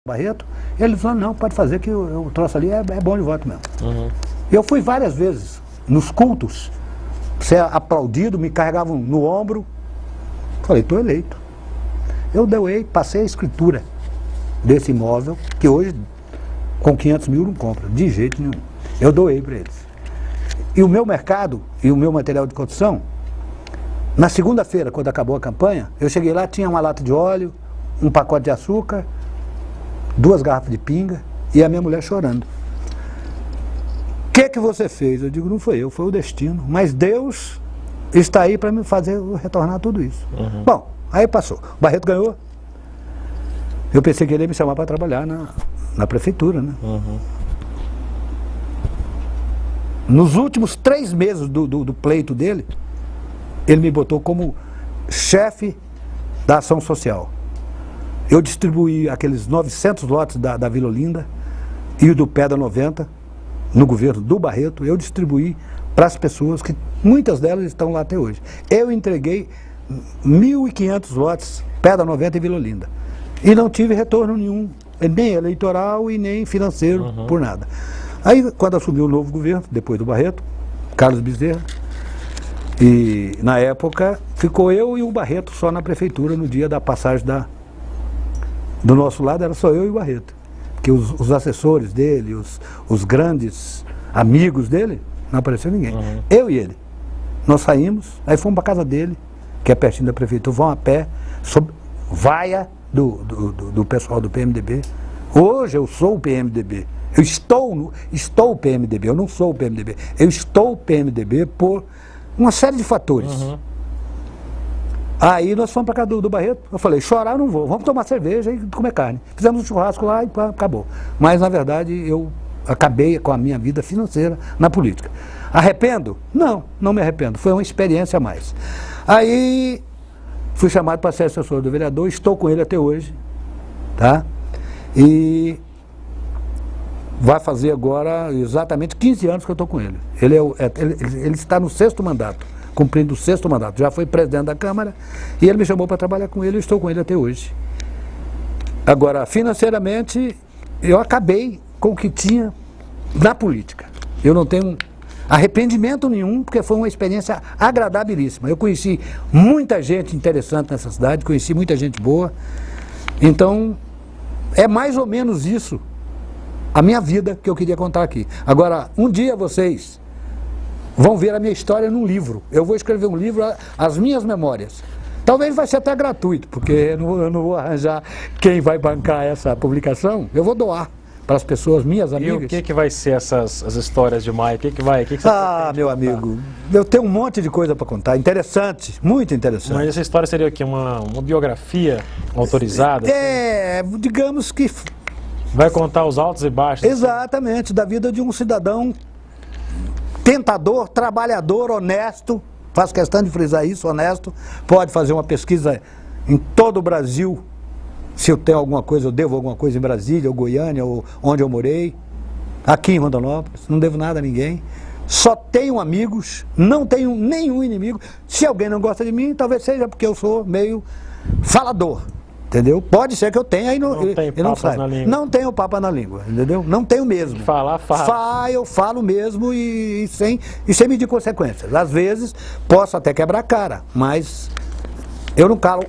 Barreto, ele falou, não, pode fazer que o troço ali é bom de voto mesmo. Eu fui várias vezes nos cultos, ser aplaudido, me carregavam no ombro, falei, estou eleito. Eu doei, passei a escritura desse imóvel, que hoje com 500 mil não compra, de jeito nenhum. Eu doei para eles. E o meu mercado e o meu material de construção, na segunda-feira, quando acabou a campanha, eu cheguei lá, tinha uma lata de óleo, um pacote de açúcar, 2 garrafas de pinga e a minha mulher chorando. O que você fez? Eu digo, não foi eu, foi o destino. Mas Deus está aí para me fazer retornar tudo isso. Bom, aí passou. O Barreto ganhou. Eu pensei que ele ia me chamar para trabalhar na prefeitura, né? Nos últimos 3 meses do pleito dele, ele me botou como chefe da ação social. Eu distribuí aqueles 900 lotes da Vila Olinda e o do Pedra 90, no governo do Barreto, eu distribuí para as pessoas que, muitas delas estão lá até hoje. Eu entreguei 1.500 lotes, Pedra 90 e Vila Olinda. E não tive retorno nenhum, nem eleitoral e nem financeiro, por nada. Aí, quando assumiu o novo governo, depois do Barreto, Carlos Bezerra, e na época ficou eu e o Barreto só na prefeitura no dia da passagem do nosso lado, era só eu e o Barreto. Porque os assessores dele, os grandes amigos dele, não apareceu ninguém. Eu e ele. Nós saímos, aí fomos para a casa dele, que é pertinho da prefeitura, vão a pé, sob vaia do pessoal do PMDB. Hoje eu sou o PMDB. Eu estou o PMDB, eu não sou o PMDB. Eu estou o PMDB por uma série de fatores. Aí nós fomos para casa do Barreto, eu falei, chorar eu não vou, vamos tomar cerveja e comer carne. Fizemos um churrasco lá e pá, acabou. Mas na verdade eu acabei com a minha vida financeira na política. Arrependo? Não, não me arrependo, foi uma experiência a mais. Aí fui chamado para ser assessor do vereador, estou com ele até hoje, tá? E vai fazer agora exatamente 15 anos que eu estou com ele. Ele está no 6º mandato. Cumprindo o 6º mandato, já foi presidente da Câmara e ele me chamou para trabalhar com ele, eu estou com ele até hoje. Agora, financeiramente, eu acabei com o que tinha na política. Eu não tenho arrependimento nenhum, porque foi uma experiência agradabilíssima. Eu conheci muita gente interessante nessa cidade, conheci muita gente boa, então é mais ou menos isso a minha vida que eu queria contar aqui. Agora, um dia vocês vão ver a minha história num livro. Eu vou escrever um livro, as minhas memórias. Talvez vai ser até gratuito, porque eu não vou arranjar quem vai bancar essa publicação. Eu vou doar para as pessoas, minhas amigas. E o que vai ser as histórias de Maia? O que você meu amigo, eu tenho um monte de coisa para contar. Interessante, muito interessante. Mas essa história seria o quê? Uma biografia autorizada? Digamos que... Vai contar os altos e baixos? Exatamente, assim? Da vida de um cidadão tentador, trabalhador, honesto, faço questão de frisar isso, honesto, pode fazer uma pesquisa em todo o Brasil, se eu tenho alguma coisa, eu devo alguma coisa em Brasília, ou Goiânia, ou onde eu morei, aqui em Rondonópolis, não devo nada a ninguém, só tenho amigos, não tenho nenhum inimigo, se alguém não gosta de mim, talvez seja porque eu sou meio falador. Entendeu? Pode ser que eu tenha e não sabe. Não tenho papas na língua, entendeu? Não tenho mesmo. Eu falo mesmo e sem medir consequências. Às vezes posso até quebrar a cara, mas eu não calo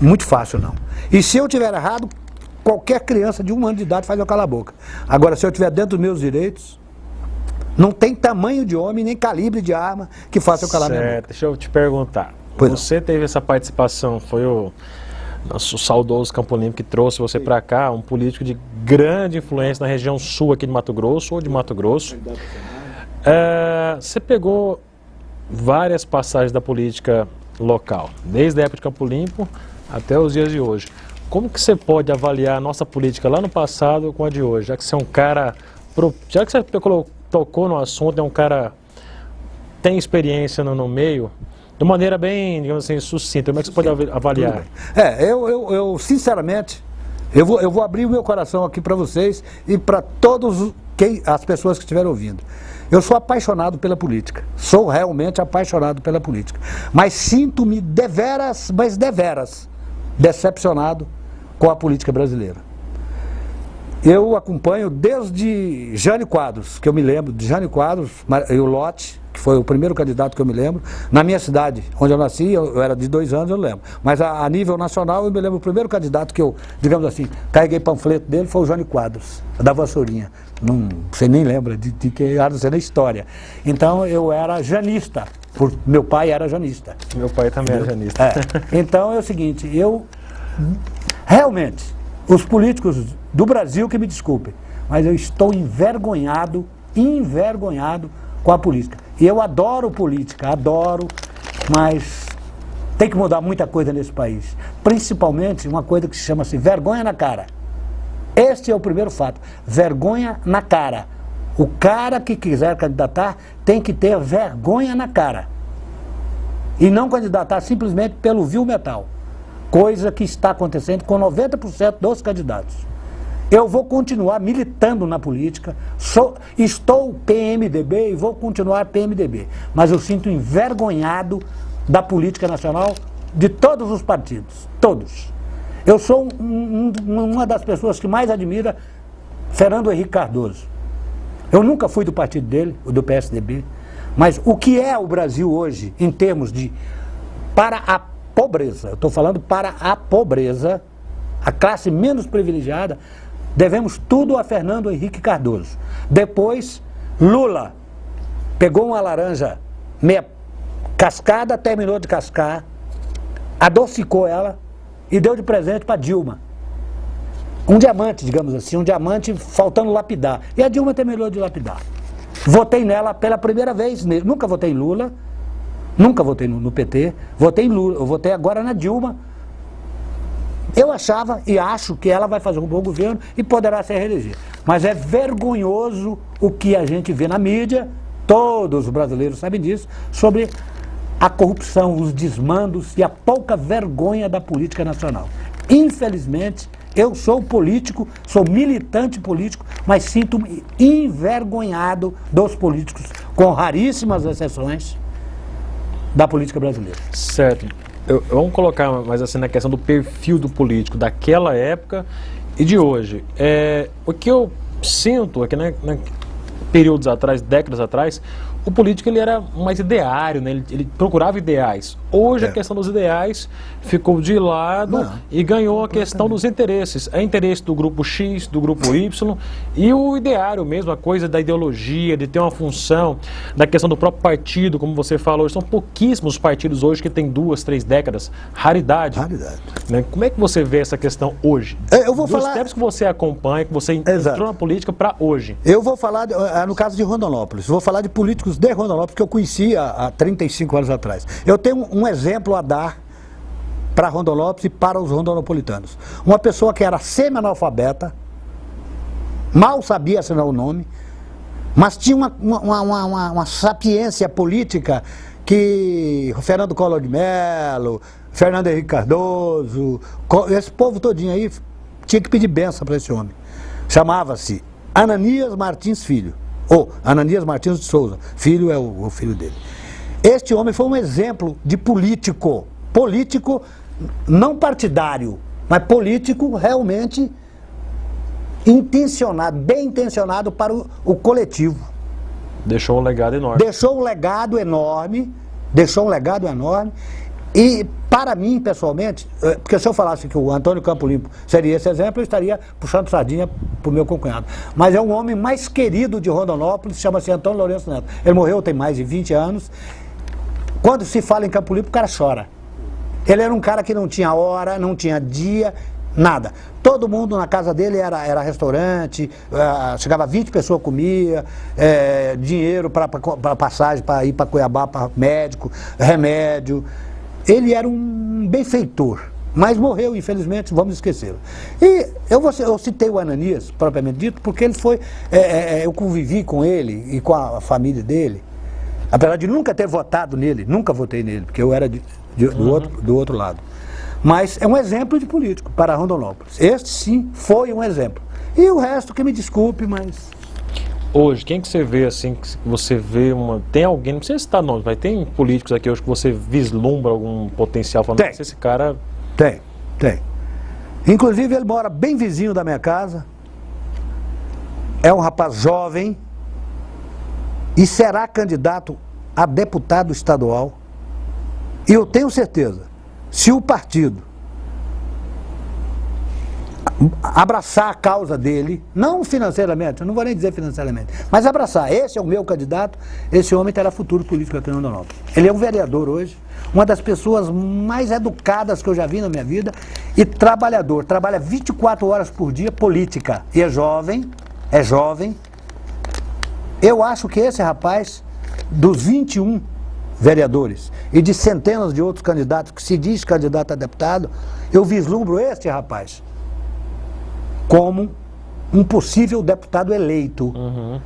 muito fácil, não. E se eu tiver errado, qualquer criança de 1 ano de idade faz eu calar a boca. Agora, se eu estiver dentro dos meus direitos, não tem tamanho de homem, nem calibre de arma que faça eu calar minha boca. Deixa eu te perguntar. Você teve essa participação, foi o nosso saudoso Campo Limpo que trouxe você para cá, um político de grande influência na região sul aqui de Mato Grosso ou de Mato Grosso. Você pegou várias passagens da política local, desde a época de Campo Limpo até os dias de hoje. Como que você pode avaliar a nossa política lá no passado com a de hoje? Já que você é um cara, já que você tocou no assunto, é um cara tem experiência no meio, de maneira bem, digamos assim, sucinta, como é que você pode avaliar? Eu sinceramente, eu vou abrir o meu coração aqui para vocês e para todas as pessoas que estiverem ouvindo. Eu sou apaixonado pela política, sou realmente apaixonado pela política, mas sinto-me deveras decepcionado com a política brasileira. Eu acompanho desde Jânio Quadros, que eu me lembro, de Jânio Quadros e o Lote, que foi o primeiro candidato que eu me lembro. Na minha cidade, onde eu nasci, eu era de 2 anos, eu lembro. Mas a nível nacional, eu me lembro, o primeiro candidato que eu, digamos assim, carreguei panfleto dele foi o Jânio Quadros, da Vassourinha. Não, você nem lembra de que era na história. Então, eu era janista, meu pai era janista. Meu pai também era janista. Então, é o seguinte, realmente, os políticos do Brasil que me desculpem, mas eu estou envergonhado com a política. E eu adoro política, adoro, mas tem que mudar muita coisa nesse país. Principalmente uma coisa que se chama-se vergonha na cara. Este é o primeiro fato, vergonha na cara. O cara que quiser candidatar tem que ter vergonha na cara. E não candidatar simplesmente pelo vil metal. Coisa que está acontecendo com 90% dos candidatos. Eu vou continuar militando na política, estou PMDB e vou continuar PMDB, mas eu sinto envergonhado da política nacional de todos os partidos, todos. Eu sou uma das pessoas que mais admira Fernando Henrique Cardoso. Eu nunca fui do partido dele, do PSDB, mas o que é o Brasil hoje em termos de para a pobreza, eu estou falando para a pobreza, a classe menos privilegiada, devemos tudo a Fernando Henrique Cardoso. Depois, Lula pegou uma laranja meia cascada, terminou de cascar, adocicou ela e deu de presente para Dilma. Um diamante, digamos assim, um diamante faltando lapidar. E a Dilma terminou de lapidar. Votei nela pela primeira vez, nunca votei em Lula, nunca votei no PT, votei em Lula, eu votei agora na Dilma. Eu achava e acho que ela vai fazer um bom governo e poderá se reeleger. Mas é vergonhoso o que a gente vê na mídia, todos os brasileiros sabem disso, sobre a corrupção, os desmandos e a pouca vergonha da política nacional. Infelizmente, eu sou político, sou militante político, mas sinto-me envergonhado dos políticos, com raríssimas exceções, da política brasileira. Certo. Vamos colocar mais assim na questão do perfil do político daquela época e de hoje. O que eu sinto é que, né, períodos atrás, décadas atrás, o político ele era mais ideário, né? Ele procurava ideais. Hoje a questão dos ideais ficou de lado e ganhou a questão dos interesses. É interesse do grupo X, do grupo Y e o ideário mesmo, a coisa da ideologia, de ter uma função, da questão do próprio partido, como você falou. São pouquíssimos partidos hoje que têm 2, 3 décadas. Raridade. Né? Como é que você vê essa questão hoje? Eu vou falar... Dos tempos que você acompanha, que você entrou na política para hoje. Eu vou falar, no caso de Rondonópolis, vou falar de políticos de Rondonópolis que eu conheci há 35 anos atrás. Eu tenho um exemplo a dar para Rondonópolis e para os rondonopolitanos. Uma pessoa que era semi-analfabeta, mal sabia assinar o nome, mas tinha uma sapiência política que Fernando Collor de Mello, Fernando Henrique Cardoso, esse povo todinho aí tinha que pedir bênção para esse homem. Chamava-se Ananias Martins Filho. Ou Ananias Martins de Souza, filho é o filho dele. Este homem foi um exemplo de político não partidário, mas político realmente intencionado, bem intencionado para o coletivo. Deixou um legado enorme. Deixou um legado enorme, e para mim, pessoalmente, porque se eu falasse que o Antônio Campo Limpo seria esse exemplo, eu estaria puxando sardinha para o meu concunhado. Mas é um homem mais querido de Rondonópolis, chama-se Antônio Lourenço Neto. Ele morreu tem mais de 20 anos. Quando se fala em Campo Limpo, o cara chora. Ele era um cara que não tinha hora, não tinha dia, nada. Todo mundo na casa dele era restaurante, chegava 20 pessoas, comia, dinheiro para passagem, para ir para Cuiabá, para médico, remédio. Ele era um benfeitor, mas morreu, infelizmente, vamos esquecê-lo. E eu citei o Ananias, propriamente dito, porque ele foi, eu convivi com ele e com a família dele, apesar de nunca ter votado nele, nunca votei nele, porque eu era do outro lado. Mas é um exemplo de político para Rondonópolis. Este, sim, foi um exemplo. E o resto, que me desculpe, mas... Hoje, quem que você vê assim, que você vê tem alguém, não precisa citar nomes, mas tem políticos aqui hoje que você vislumbra algum potencial, falando que esse cara... Tem. Inclusive ele mora bem vizinho da minha casa, é um rapaz jovem e será candidato a deputado estadual. E eu tenho certeza, se o partido abraçar a causa dele, não financeiramente, eu não vou nem dizer financeiramente, mas abraçar, esse é o meu candidato, esse homem terá futuro político aqui em Rondonópolis. Ele é um vereador hoje, uma das pessoas mais educadas que eu já vi na minha vida e trabalhador, trabalha 24 horas por dia política e é jovem. Eu acho que esse rapaz, dos 21 vereadores e de centenas de outros candidatos que se diz candidato a deputado, eu vislumbro este rapaz como um possível deputado eleito.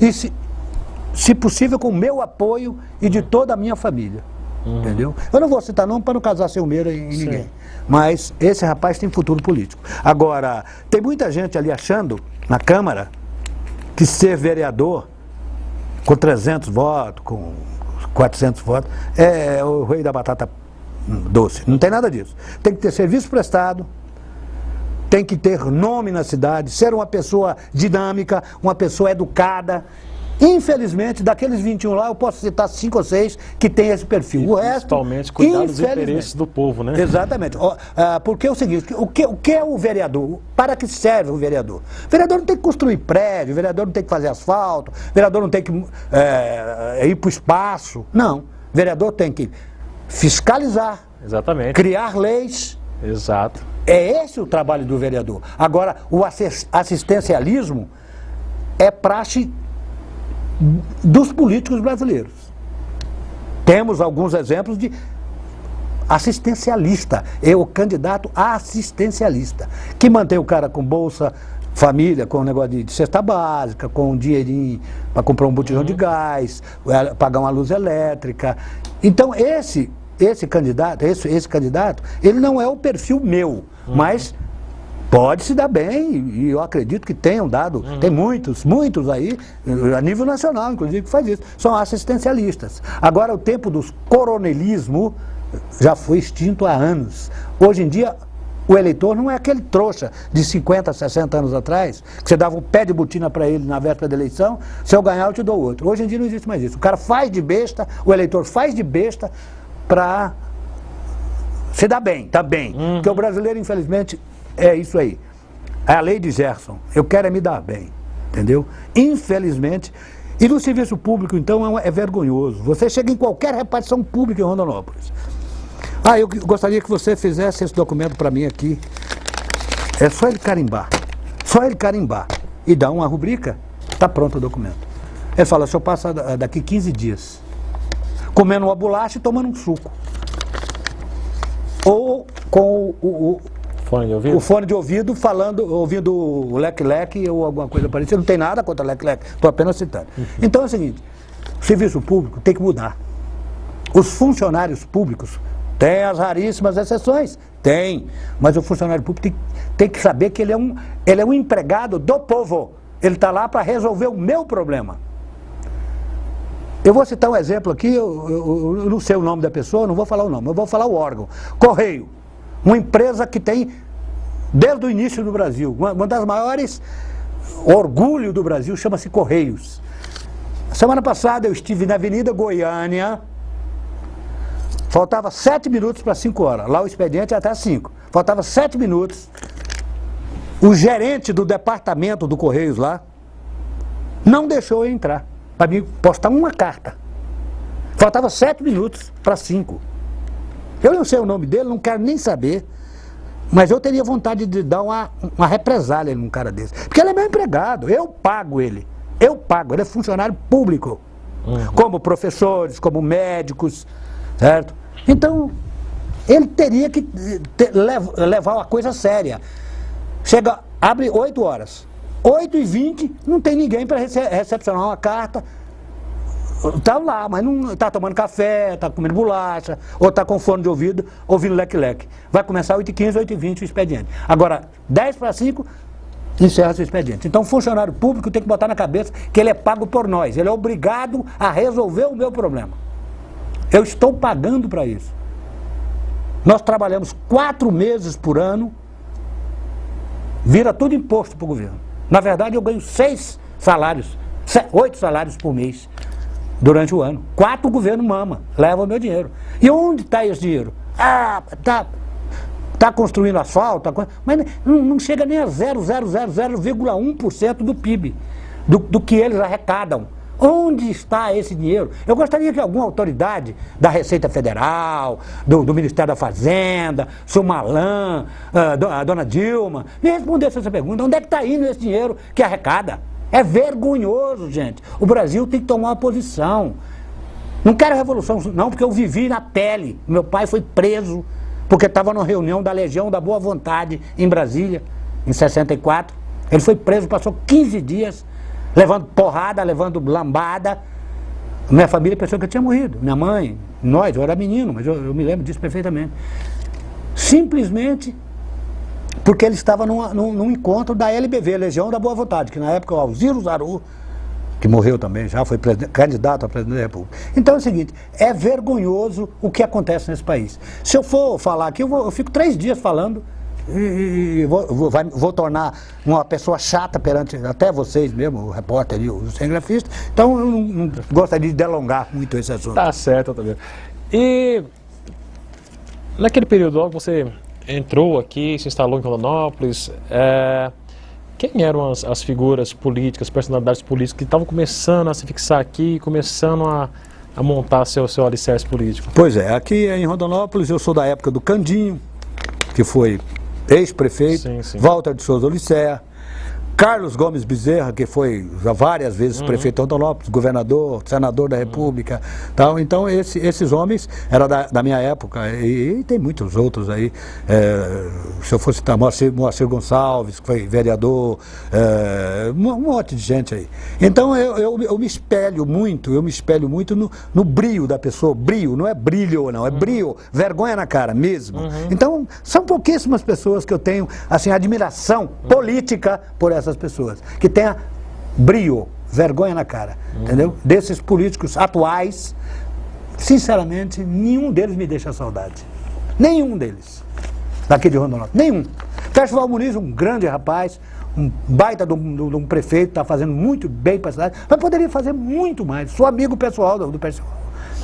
E se possível com o meu apoio e de toda a minha família. Entendeu? Eu não vou citar nome para não casar ciumeira em ninguém. Mas esse rapaz tem futuro político. Agora, tem muita gente ali achando, na Câmara, que ser vereador com 300 votos, com 400 votos, é o rei da batata doce. Não tem nada disso. Tem que ter serviço prestado, tem que ter nome na cidade, ser uma pessoa dinâmica, uma pessoa educada. Infelizmente, daqueles 21 lá, eu posso citar 5 ou 6 que tem esse perfil. O resto, principalmente cuidar dos interesses do povo, né? Exatamente. Porque é o seguinte, o que é o vereador? Para que serve o vereador? O vereador não tem que construir prédio, o vereador não tem que fazer asfalto, o vereador não tem que ir para o espaço. Não. O vereador tem que fiscalizar, exatamente, criar leis. Exato. É esse o trabalho do vereador. Agora, o assistencialismo é praxe dos políticos brasileiros. Temos alguns exemplos de assistencialista, o candidato assistencialista, que mantém o cara com Bolsa Família, com o negócio de cesta básica, com um dinheirinho para comprar um botijão de gás, pagar uma luz elétrica. Então esse candidato, ele não é o perfil meu, mas pode se dar bem, e eu acredito que tenham dado, tem muitos aí, a nível nacional, inclusive, que faz isso, são assistencialistas. Agora, o tempo dos coronelismo já foi extinto há anos. Hoje em dia, o eleitor não é aquele trouxa de 50, 60 anos atrás, que você dava um pé de botina para ele na véspera da eleição, se eu ganhar eu te dou outro. Hoje em dia não existe mais isso. O cara faz de besta, o eleitor faz de besta para se dar bem, tá bem. Porque o brasileiro, infelizmente, é isso aí. É a lei de Gerson. Eu quero é me dar bem. Entendeu? Infelizmente. E no serviço público, então, é vergonhoso. Você chega em qualquer repartição pública em Rondonópolis. Eu gostaria que você fizesse esse documento para mim aqui. É só ele carimbar. Só ele carimbar. E dar uma rubrica, está pronto o documento. Ele fala, o senhor passa daqui 15 dias comendo uma bolacha e tomando um suco. Ou com o fone de ouvido ouvindo o leque-leque ou alguma coisa parecida. Não tem nada contra leque-leque, estou apenas citando. Então é o seguinte, o serviço público tem que mudar. Os funcionários públicos têm as raríssimas exceções, tem, mas o funcionário público tem que saber que ele é um empregado do povo. Ele está lá para resolver o meu problema. Eu vou citar um exemplo aqui, eu não sei o nome da pessoa, não vou falar o nome, eu vou falar o órgão. Correio. Uma empresa que tem, desde o início do Brasil, uma das maiores orgulho do Brasil, chama-se Correios. Semana passada eu estive na Avenida Goiânia, faltava 7 minutos para 5 horas, lá o expediente é até 5, faltava 7 minutos, o gerente do departamento do Correios lá, não deixou eu entrar, para me postar uma carta, faltava 7 minutos para 5. Eu não sei o nome dele, não quero nem saber, mas eu teria vontade de dar uma represália num cara desse. Porque ele é meu empregado, eu pago ele é funcionário público, como professores, como médicos, certo? Então, ele teria que levar uma coisa séria. Abre 8 horas, 8h20, não tem ninguém para recepcionar uma carta. Está lá, mas não está tomando café, está comendo bolacha, ou está com fone de ouvido, ouvindo leque-leque. Vai começar 8h15, 8h20 o expediente. Agora, 10 para 5, encerra seu expediente. Então, o funcionário público tem que botar na cabeça que ele é pago por nós. Ele é obrigado a resolver o meu problema. Eu estou pagando para isso. Nós trabalhamos 4 meses por ano, vira tudo imposto para o governo. Na verdade, eu ganho 6 salários, 8 salários por mês durante o ano. 4 o governo mama, leva o meu dinheiro. E onde está esse dinheiro? Está construindo asfalto, mas não chega nem a 0,1% do PIB, do que eles arrecadam. Onde está esse dinheiro? Eu gostaria que alguma autoridade da Receita Federal, do Ministério da Fazenda, o senhor Malan, a dona Dilma, me respondesse essa pergunta. Onde é que está indo esse dinheiro que arrecada? É vergonhoso, gente. O Brasil tem que tomar uma posição. Não quero revolução, não, porque eu vivi na pele. Meu pai foi preso porque estava numa reunião da Legião da Boa Vontade em Brasília, em 64. Ele foi preso, passou 15 dias levando porrada, levando lambada. Minha família pensou que eu tinha morrido. Minha mãe, nós, eu era menino, mas eu me lembro disso perfeitamente. Simplesmente porque ele estava num encontro da LBV, Legião da Boa Vontade, que na época o Alziro Zaru, que morreu também, já foi candidato a presidente da República. Então é o seguinte, é vergonhoso o que acontece nesse país. Se eu for falar aqui, eu fico 3 dias falando e vou tornar uma pessoa chata perante até vocês mesmo, o repórter e o cinegrafista. Então eu não gostaria de delongar muito esse assunto. Tá certo, também. E naquele período, logo você entrou aqui, se instalou em Rondonópolis, quem eram as figuras políticas, personalidades políticas que estavam começando a se fixar aqui, começando a montar seu alicerce político? Pois é, aqui em Rondonópolis eu sou da época do Candinho, que foi ex-prefeito, Walter de Souza Olicea, Carlos Gomes Bezerra, que foi já várias vezes prefeito de Rondonópolis, governador, senador da República, tal. Então esses homens eram da minha época, e tem muitos outros aí, se eu fosse citar Moacir Gonçalves, que foi vereador, um monte de gente aí. Então eu me espelho muito no brio da pessoa. Brio, não é brilho não, é brio, vergonha na cara mesmo. Então são pouquíssimas pessoas que eu tenho assim, admiração política por essas pessoas, que tenha brio, vergonha na cara, entendeu? Desses políticos atuais, sinceramente, nenhum deles me deixa saudade. Nenhum deles. Daqui de Rondonópolis. Nenhum. Percival Muniz, um grande rapaz, um baita de um prefeito, está fazendo muito bem para a cidade, mas poderia fazer muito mais. Sou amigo pessoal do Percival.